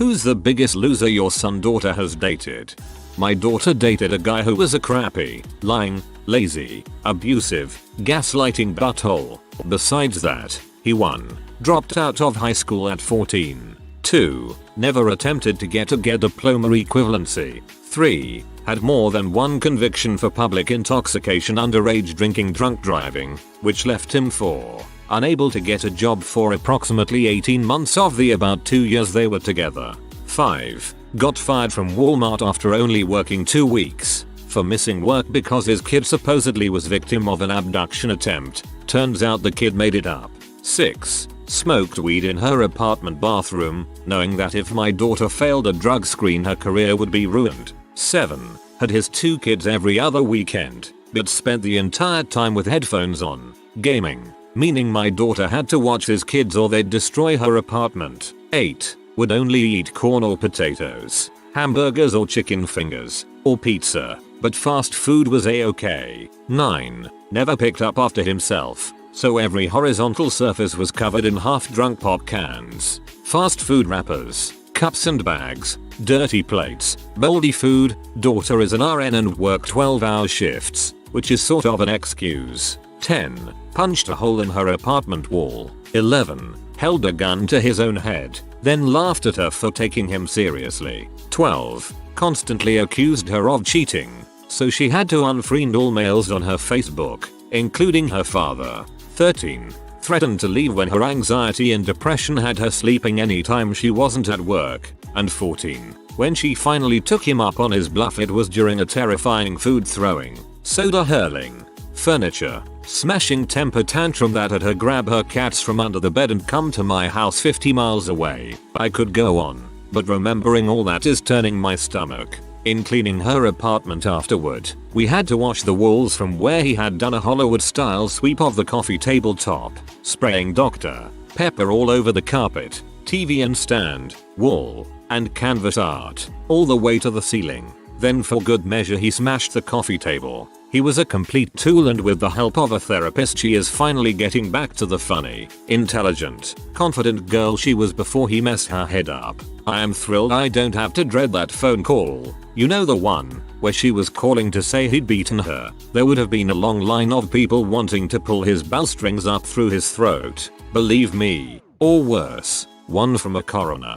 Who's the biggest loser your son/daughter has dated? My daughter dated a guy who was a crappy, lying, lazy, abusive, gaslighting butthole. Besides that, he 1. Dropped out of high school at 14. 2. Never attempted to get a diploma equivalency. 3. Had more than one conviction for public intoxication, underage drinking, drunk driving, which left him 4. Unable to get a job for approximately 18 months of the about 2 years they were together. 5. Got fired from Walmart after only working 2 weeks for missing work because his kid supposedly was victim of an abduction attempt. Turns out the kid made it up. 6. Smoked weed in her apartment bathroom, knowing that if my daughter failed a drug screen her career would be ruined. 7. Had his 2 kids every other weekend, but spent the entire time with headphones on, gaming, meaning my daughter had to watch his kids or they'd destroy her apartment. 8. Would only eat corn or potatoes, hamburgers or chicken fingers, or pizza, but fast food was a-okay. 9. Never picked up after himself, so every horizontal surface was covered in half-drunk pop cans, fast food wrappers, cups and bags, dirty plates, moldy food. Daughter is an RN and worked 12-hour shifts, which is sort of an excuse. 10. Punched a hole in her apartment wall. 11. Held a gun to his own head, then laughed at her for taking him seriously. 12. Constantly accused her of cheating, so she had to unfriend all males on her Facebook, including her father. 13. Threatened to leave when her anxiety and depression had her sleeping anytime she wasn't at work. And 14. When she finally took him up on his bluff, it was during a terrifying food throwing, soda hurling, furniture smashing temper tantrum that had her grab her cats from under the bed and come to my house 50 miles away. I could go on, but remembering all that is turning my stomach. In cleaning her apartment afterward, we had to wash the walls from where he had done a Hollywood-style sweep of the coffee table top, spraying Dr. Pepper all over the carpet, TV and stand, wall, and canvas art, all the way to the ceiling. Then for good measure he smashed the coffee table. He was a complete tool, and with the help of a therapist she is finally getting back to the funny, intelligent, confident girl she was before he messed her head up. I am thrilled I don't have to dread that phone call. You know, the one where she was calling to say he'd beaten her. There would have been a long line of people wanting to pull his bowstrings up through his throat. Believe me. Or worse, one from a coroner.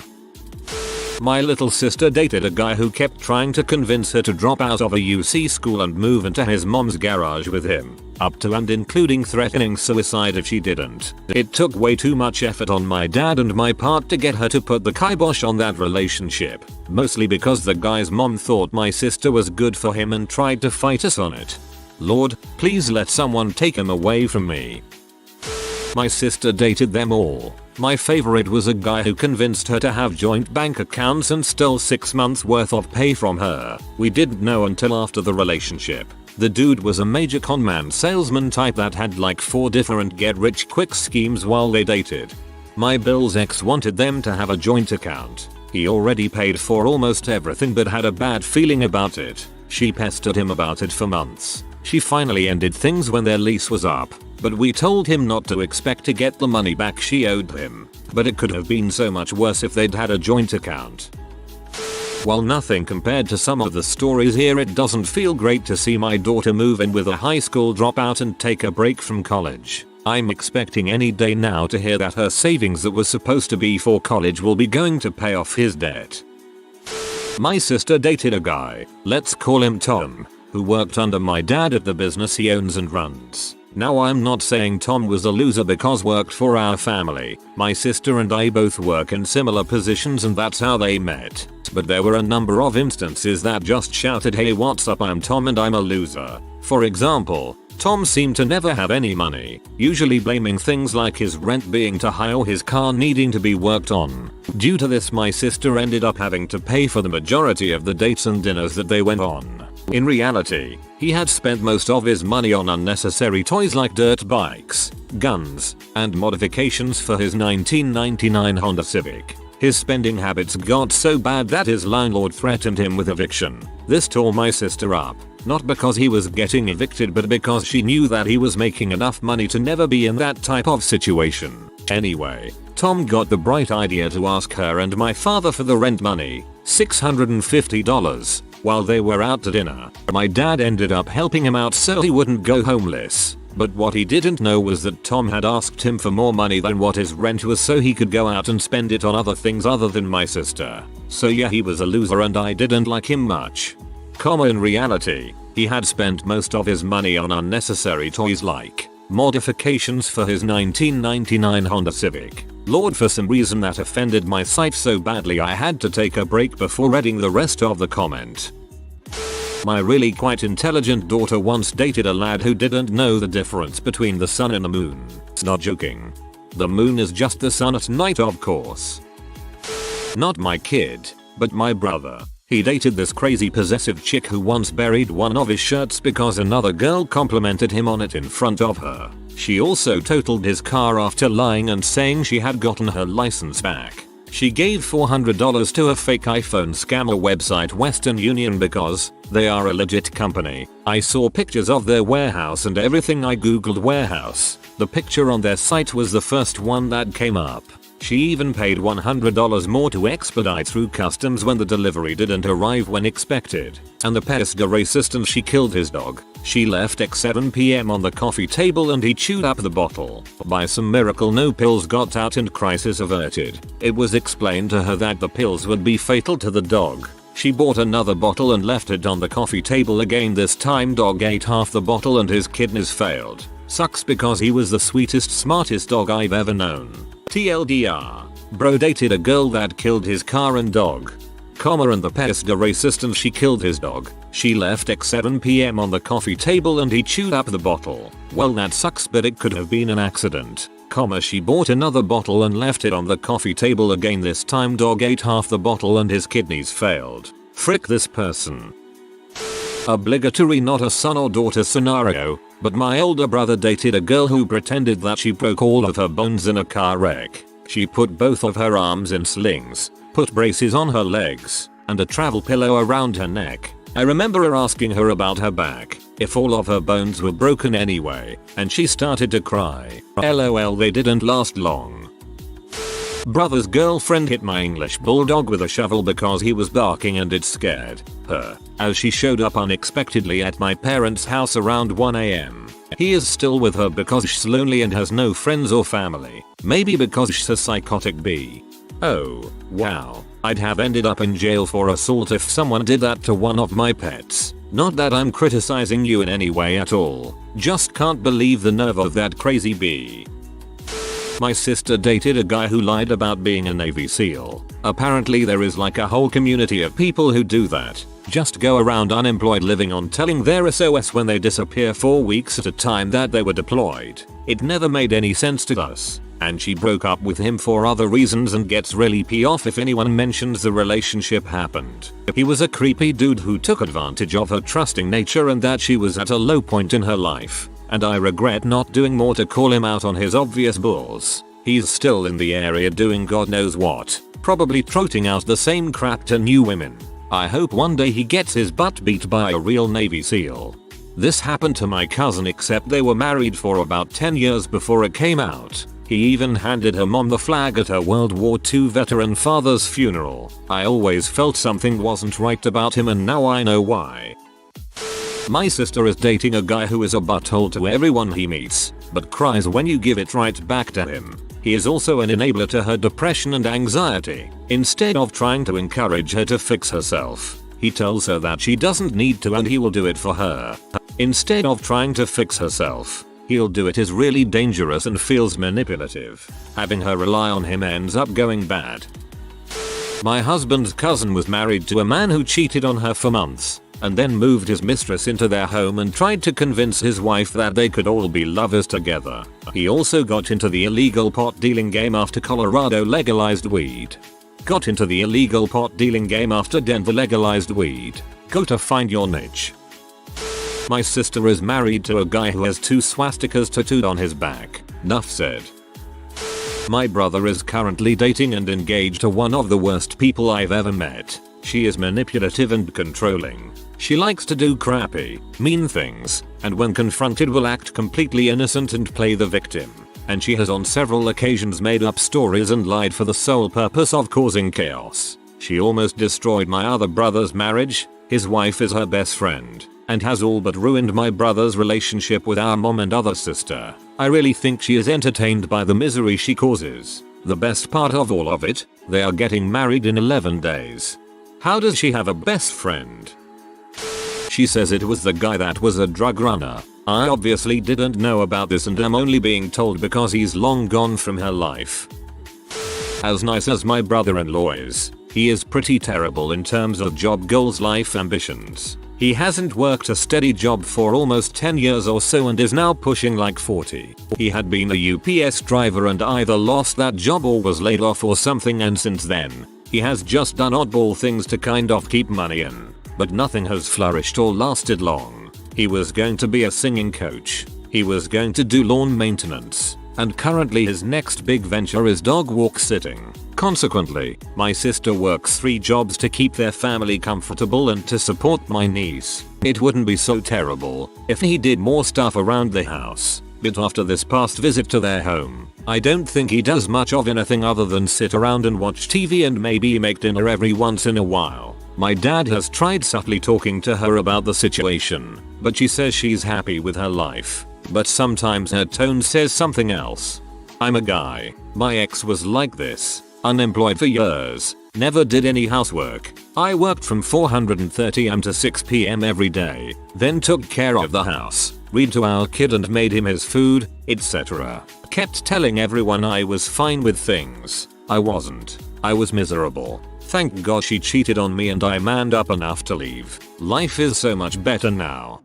My little sister dated a guy who kept trying to convince her to drop out of a UC school and move into his mom's garage with him, up to and including threatening suicide if she didn't. It took way too much effort on my dad and my part to get her to put the kibosh on that relationship, mostly because the guy's mom thought my sister was good for him and tried to fight us on it. Lord, please let someone take him away from me. My sister dated them all. My favorite was a guy who convinced her to have joint bank accounts and stole 6 months worth of pay from her. We didn't know until after the relationship. The dude was a major conman salesman type that had like 4 different get-rich-quick schemes while they dated. My Bill's ex wanted them to have a joint account. He already paid for almost everything but had a bad feeling about it. She pestered him about it for months. She finally ended things when their lease was up, but we told him not to expect to get the money back she owed him. But it could have been so much worse if they'd had a joint account. While nothing compared to some of the stories here, it doesn't feel great to see my daughter move in with a high school dropout and take a break from college. I'm expecting any day now to hear that her savings that was supposed to be for college will be going to pay off his debt. My sister dated a guy, let's call him Tom, who worked under my dad at the business he owns and runs. Now I'm not saying Tom was a loser because worked for our family. My sister and I both work in similar positions and that's how they met. But there were a number of instances that just shouted, hey, what's up, I'm Tom and I'm a loser. For example, Tom seemed to never have any money, usually blaming things like his rent being too high or his car needing to be worked on. Due to this, my sister ended up having to pay for the majority of the dates and dinners that they went on. In reality, he had spent most of his money on unnecessary toys like dirt bikes, guns, and modifications for his 1999 Honda Civic. His spending habits got so bad that his landlord threatened him with eviction. This tore my sister up, not because he was getting evicted but because she knew that he was making enough money to never be in that type of situation. Anyway, Tom got the bright idea to ask her and my father for the rent money, $650, while they were out to dinner. My dad ended up helping him out so he wouldn't go homeless. But what he didn't know was that Tom had asked him for more money than what his rent was so he could go out and spend it on other things other than my sister. So yeah, he was a loser and I didn't like him much. In reality, he had spent most of his money on unnecessary toys like modifications for his 1999 Honda Civic. Lord, for some reason that offended my sight so badly I had to take a break before reading the rest of the comment. My really quite intelligent daughter once dated a lad who didn't know the difference between the sun and the moon. Not joking. The moon is just the sun at night, of course. Not my kid, but my brother. He dated this crazy possessive chick who once buried one of his shirts because another girl complimented him on it in front of her. She also totaled his car after lying and saying she had gotten her license back. She gave $400 to a fake iPhone scammer website Western Union because they are a legit company. I saw pictures of their warehouse and everything. I googled warehouse. The picture on their site was the first one that came up. She even paid $100 more to expedite through customs when the delivery didn't arrive when expected. And the pest racist, she killed his dog. She left at 7 PM on the coffee table and he chewed up the bottle. By some miracle no pills got out and crisis averted. It was explained to her that the pills would be fatal to the dog. She bought another bottle and left it on the coffee table again. This time dog ate half the bottle and his kidneys failed. Sucks because he was the sweetest, smartest dog I've ever known. TLDR. Bro dated a girl that killed his car and dog. And the pest racist and she killed his dog. She left at 7 PM on the coffee table and he chewed up the bottle. Well, that sucks, but it could have been an accident. She bought another bottle and left it on the coffee table again. This time dog ate half the bottle and his kidneys failed. Frick this person. Obligatory not a son or daughter scenario, but my older brother dated a girl who pretended that she broke all of her bones in a car wreck. She put both of her arms in slings, put braces on her legs, and a travel pillow around her neck. I remember her asking her about her back, if all of her bones were broken anyway, and she started to cry. LOL, they didn't last long. Brother's girlfriend hit my English bulldog with a shovel because he was barking and it scared her, as she showed up unexpectedly at my parents' house around 1 AM. He is still with her because she's lonely and has no friends or family. Maybe because she's a psychotic bee. Oh, wow. I'd have ended up in jail for assault if someone did that to one of my pets. Not that I'm criticizing you in any way at all. Just can't believe the nerve of that crazy bee. My sister dated a guy who lied about being a Navy SEAL. Apparently there is like a whole community of people who do that. Just go around unemployed living on telling their SOS when they disappear for weeks at a time that they were deployed. It never made any sense to us. And she broke up with him for other reasons and gets really pissed off if anyone mentions the relationship happened. He was a creepy dude who took advantage of her trusting nature and that she was at a low point in her life. And I regret not doing more to call him out on his obvious bulls. He's still in the area doing God knows what, probably trotting out the same crap to new women. I hope one day he gets his butt beat by a real Navy SEAL. This happened to my cousin, except they were married for about 10 years before it came out. He even handed her mom the flag at her World War II veteran father's funeral. I always felt something wasn't right about him and now I know why. My sister is dating a guy who is a butthole to everyone he meets, but cries when you give it right back to him. He is also an enabler to her depression and anxiety. Instead of trying to encourage her to fix herself, he tells her that she doesn't need to and he will do it for her. Instead of trying to fix herself, he'll do it. Is really dangerous and feels manipulative. Having her rely on him ends up going bad. My husband's cousin was married to a man who cheated on her for months, and then moved his mistress into their home and tried to convince his wife that they could all be lovers together. He also got into the illegal pot dealing game after Colorado legalized weed. Got into the illegal pot dealing game after Denver legalized weed. Go to find your niche. My sister is married to a guy who has 2 swastikas tattooed on his back. Nuff said. My brother is currently dating and engaged to one of the worst people I've ever met. She is manipulative and controlling. She likes to do crappy, mean things, and when confronted will act completely innocent and play the victim. and she has on several occasions made up stories and lied for the sole purpose of causing chaos. She almost destroyed my other brother's marriage. His wife is her best friend, and has all but ruined my brother's relationship with our mom and other sister. I really think she is entertained by the misery she causes. The best part of all of it, they are getting married in 11 days. How does she have a best friend? She says it was the guy that was a drug runner. I obviously didn't know about this and am only being told because he's long gone from her life. As nice as my brother-in-law is, he is pretty terrible in terms of job goals, life ambitions. He hasn't worked a steady job for almost 10 years or so and is now pushing like 40. He had been a UPS driver and either lost that job or was laid off or something, and since then, he has just done oddball things to kind of keep money in. But nothing has flourished or lasted long. He was going to be a singing coach. He was going to do lawn maintenance. And currently his next big venture is dog walk sitting. Consequently, my sister works 3 jobs to keep their family comfortable and to support my niece. It wouldn't be so terrible if he did more stuff around the house. But after this past visit to their home, I don't think he does much of anything other than sit around and watch TV and maybe make dinner every once in a while. My dad has tried subtly talking to her about the situation, but she says she's happy with her life. But sometimes her tone says something else. I'm a guy. My ex was like this. Unemployed for years. Never did any housework. I worked from 4:30 am to 6 PM every day. Then took care of the house. Read to our kid and made him his food, etc. Kept telling everyone I was fine with things. I wasn't. I was miserable. Thank God she cheated on me and I manned up enough to leave. Life is so much better now.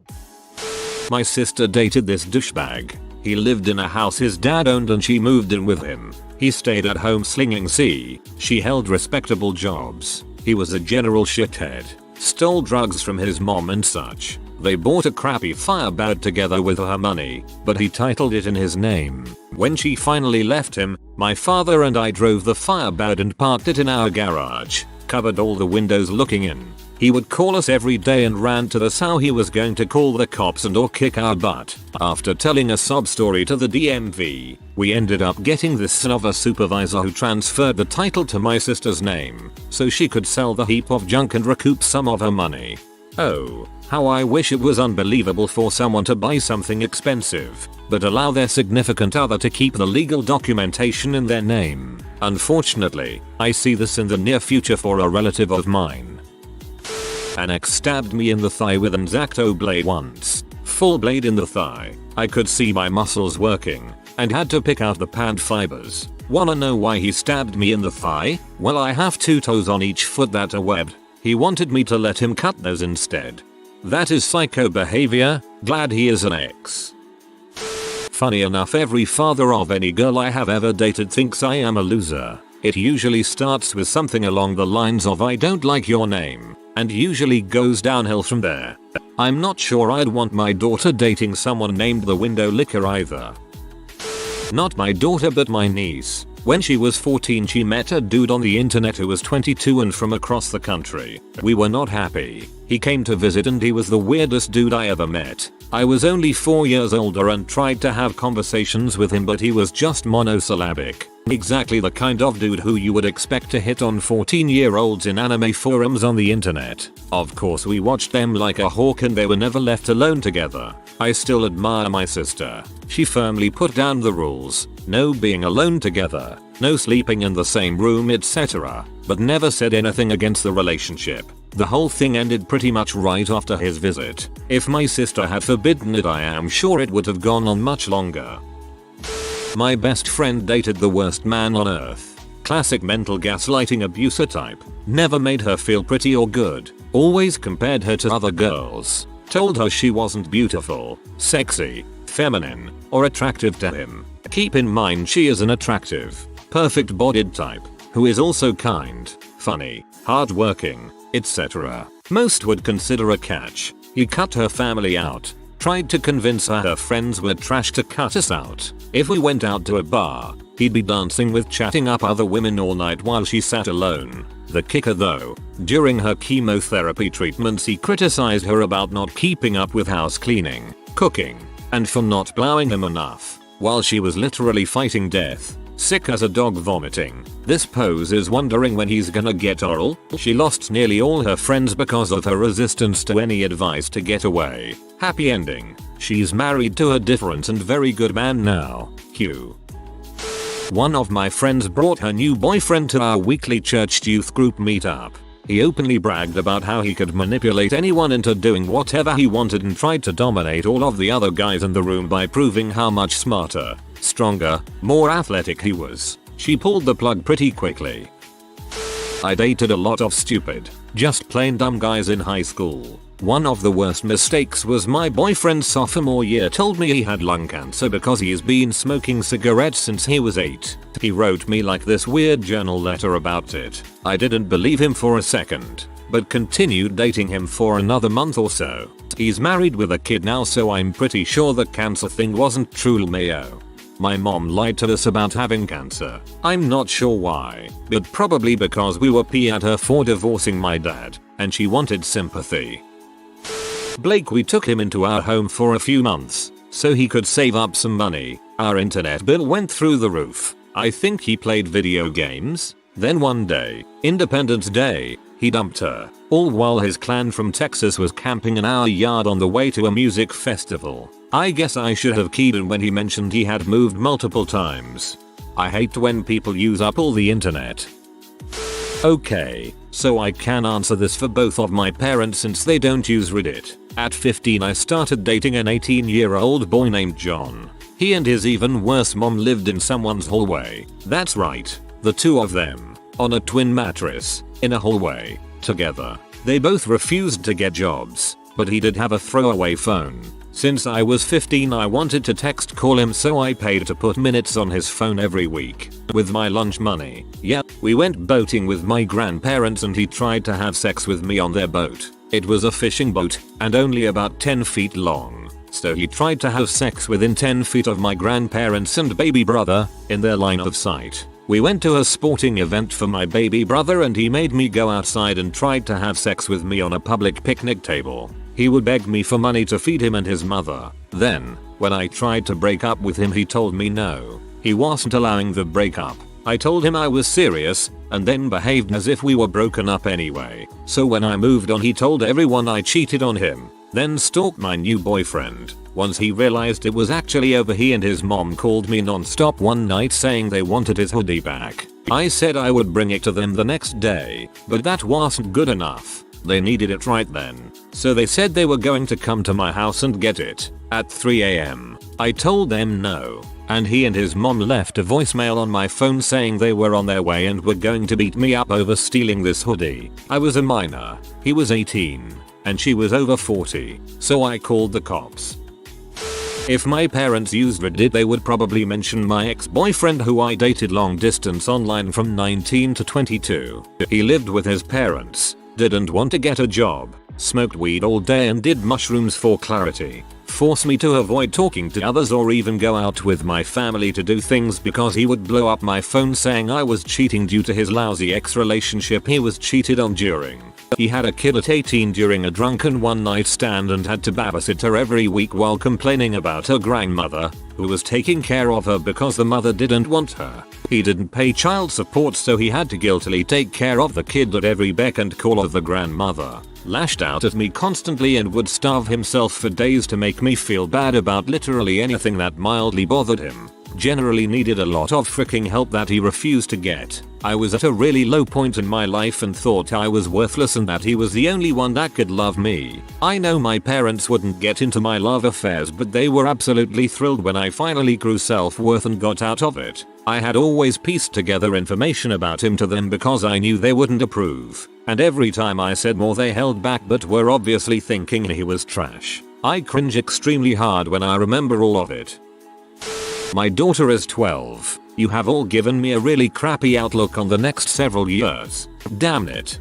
My sister dated this douchebag. He lived in a house his dad owned and she moved in with him. He stayed at home slinging C. She held respectable jobs. He was a general shithead. Stole drugs from his mom and such. They bought a crappy Firebird together with her money, but he titled it in his name. When she finally left him, my father and I drove the Firebird and parked it in our garage. Covered all the windows looking in. He would call us every day and rant to us how he was going to call the cops and or kick our butt. After telling a sob story to the DMV, we ended up getting this son of a supervisor who transferred the title to my sister's name, so she could sell the heap of junk and recoup some of her money. Oh, how I wish it was unbelievable for someone to buy something expensive, but allow their significant other to keep the legal documentation in their name. Unfortunately, I see this in the near future for a relative of mine. An ex stabbed me in the thigh with an X-Acto blade once. Full blade in the thigh. I could see my muscles working and had to pick out the pad fibers. Wanna know why he stabbed me in the thigh? Well, I have 2 toes on each foot that are webbed. He wanted me to let him cut those instead. That is psycho behavior. Glad he is an ex. Funny enough, every father of any girl I have ever dated thinks I am a loser. It usually starts with something along the lines of "I don't like your name," and usually goes downhill from there. I'm not sure I'd want my daughter dating someone named the Window Licker either. Not my daughter but my niece. When she was 14 she met a dude on the internet who was 22 and from across the country. We were not happy. He came to visit and he was the weirdest dude I ever met. I was only 4 years older and tried to have conversations with him, but he was just monosyllabic. Exactly the kind of dude who you would expect to hit on 14-year-olds in anime forums on the internet. Of course we watched them like a hawk and they were never left alone together. I still admire my sister. She firmly put down the rules. No being alone together, no sleeping in the same room, etc. But never said anything against the relationship. The whole thing ended pretty much right after his visit. If my sister had forbidden it, I am sure it would have gone on much longer. My best friend dated the worst man on earth. Classic mental gaslighting abuser type. Never made her feel pretty or good. Always compared her to other girls. Told her she wasn't beautiful, sexy, feminine, or attractive to him. Keep in mind she is an attractive, perfect-bodied type, who is also kind, funny, hardworking, etc. Most would consider a catch. He cut her family out. Tried to convince her friends were trash to cut us out. If we went out to a bar, he'd be dancing with chatting up other women all night while she sat alone. The kicker though, during her chemotherapy treatments he criticized her about not keeping up with house cleaning, cooking, and for not plowing him enough. while she was literally fighting death. Sick as a dog vomiting. This pose is wondering when he's gonna get oral. She lost nearly all her friends because of her resistance to any advice to get away. Happy ending. She's married to a different and very good man now. Q. One of my friends brought her new boyfriend to our weekly church youth group meetup. He openly bragged about how he could manipulate anyone into doing whatever he wanted and tried to dominate all of the other guys in the room by proving how much smarter, stronger, more athletic he was. She pulled the plug pretty quickly. I dated a lot of stupid, just plain dumb guys in high school. One of the worst mistakes was my boyfriend's sophomore year told me he had lung cancer because he's been smoking cigarettes since he was 8. He wrote me like this weird journal letter about it. I didn't believe him for a second, but continued dating him for another month or so. He's married with a kid now, so I'm pretty sure the cancer thing wasn't true. Mayo. My mom lied to us about having cancer. I'm not sure why, but probably because we were pissed at her for divorcing my dad, and she wanted sympathy. Blake, we took him into our home for a few months, so he could save up some money. Our internet bill went through the roof. I think he played video games. Then one day, Independence Day, he dumped her, all while his clan from Texas was camping in our yard on the way to a music festival. I guess I should have keyed in when he mentioned he had moved multiple times. I hate when people use up all the internet. Okay, so I can answer this for both of my parents since they don't use Reddit. At 15 I started dating an 18-year-old boy named John. He and his even worse mom lived in someone's hallway. That's right, the two of them, on a twin mattress, in a hallway, together. They both refused to get jobs, but he did have a throwaway phone. Since I was 15 I wanted to text call him, so I paid to put minutes on his phone every week, with my lunch money. Yeah, we went boating with my grandparents and he tried to have sex with me on their boat. It was a fishing boat, and only about 10 feet long. So he tried to have sex within 10 feet of my grandparents and baby brother, in their line of sight. We went to a sporting event for my baby brother and he made me go outside and tried to have sex with me on a public picnic table. He would beg me for money to feed him and his mother. Then, when I tried to break up with him he told me no. He wasn't allowing the breakup. I told him I was serious, and then behaved as if we were broken up anyway. So when I moved on he told everyone I cheated on him, then stalked my new boyfriend. Once he realized it was actually over, he and his mom called me non-stop one night saying they wanted his hoodie back. I said I would bring it to them the next day, but that wasn't good enough. They needed it right then. So they said they were going to come to my house and get it, at 3 AM. I told them no, and he and his mom left a voicemail on my phone saying they were on their way and were going to beat me up over stealing this hoodie. I was a minor, he was 18, and she was over 40, so I called the cops. If my parents used Reddit they would probably mention my ex-boyfriend who I dated long distance online from 19 to 22. He lived with his parents, didn't want to get a job, smoked weed all day and did mushrooms for clarity. Forced me to avoid talking to others or even go out with my family to do things because he would blow up my phone saying I was cheating due to his lousy ex-relationship he was cheated on during. He had a kid at 18 during a drunken one-night stand and had to babysit her every week while complaining about her grandmother, who was taking care of her because the mother didn't want her. He didn't pay child support, so he had to guiltily take care of the kid at every beck and call of the grandmother. Lashed out at me constantly and would starve himself for days to make me feel bad about literally anything that mildly bothered him. Generally needed a lot of freaking help that he refused to get. I was at a really low point in my life and thought I was worthless and that he was the only one that could love me. I know my parents wouldn't get into my love affairs, but they were absolutely thrilled when I finally grew self-worth and got out of it. I had always pieced together information about him to them because I knew they wouldn't approve. And every time I said more they held back but were obviously thinking he was trash. I cringe extremely hard when I remember all of it. My daughter is 12. You have all given me a really crappy outlook on the next several years. Damn it.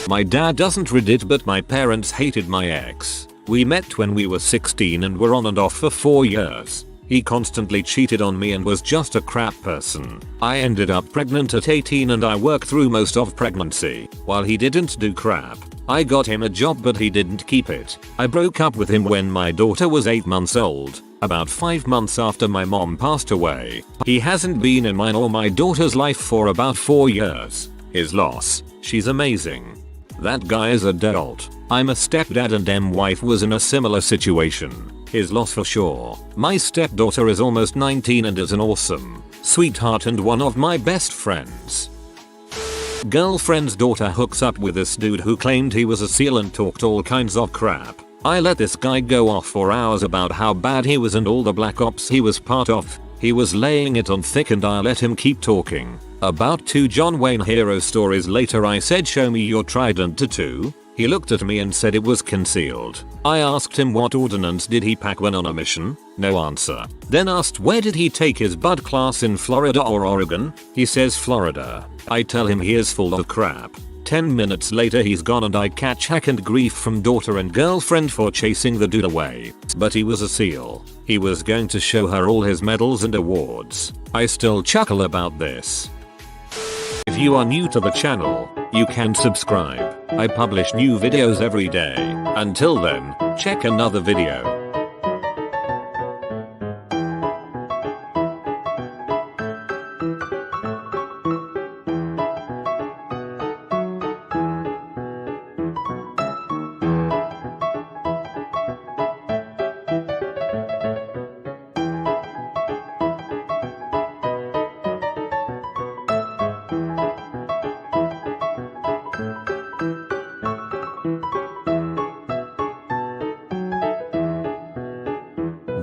My dad doesn't Reddit, but my parents hated my ex. We met when we were 16 and were on and off for 4 years. He constantly cheated on me and was just a crap person. I ended up pregnant at 18 and I worked through most of pregnancy, while he didn't do crap. I got him a job but he didn't keep it. I broke up with him when my daughter was 8 months old, about 5 months after my mom passed away. He hasn't been in mine or my daughter's life for about 4 years. His loss. She's amazing. That guy is adult. I'm a stepdad and wife was in a similar situation. His loss for sure. My stepdaughter is almost 19 and is an awesome sweetheart and one of my best friends. Girlfriend's daughter hooks up with this dude who claimed he was a SEAL and talked all kinds of crap. I let this guy go off for hours about how bad he was and all the black ops he was part of. He was laying it on thick and I let him keep talking. About 2 John Wayne hero stories later I said, show me your trident tattoo. He looked at me and said it was concealed. I asked him what ordnance did he pack when on a mission? No answer. Then asked where did he take his bud class, in Florida or Oregon? He says Florida. I tell him he is full of crap. 10 minutes later he's gone and I catch heck and grief from daughter and girlfriend for chasing the dude away. But he was a SEAL. He was going to show her all his medals and awards. I still chuckle about this. If you are new to the channel, you can subscribe. I publish new videos every day. Until then, check another video.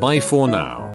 Bye for now.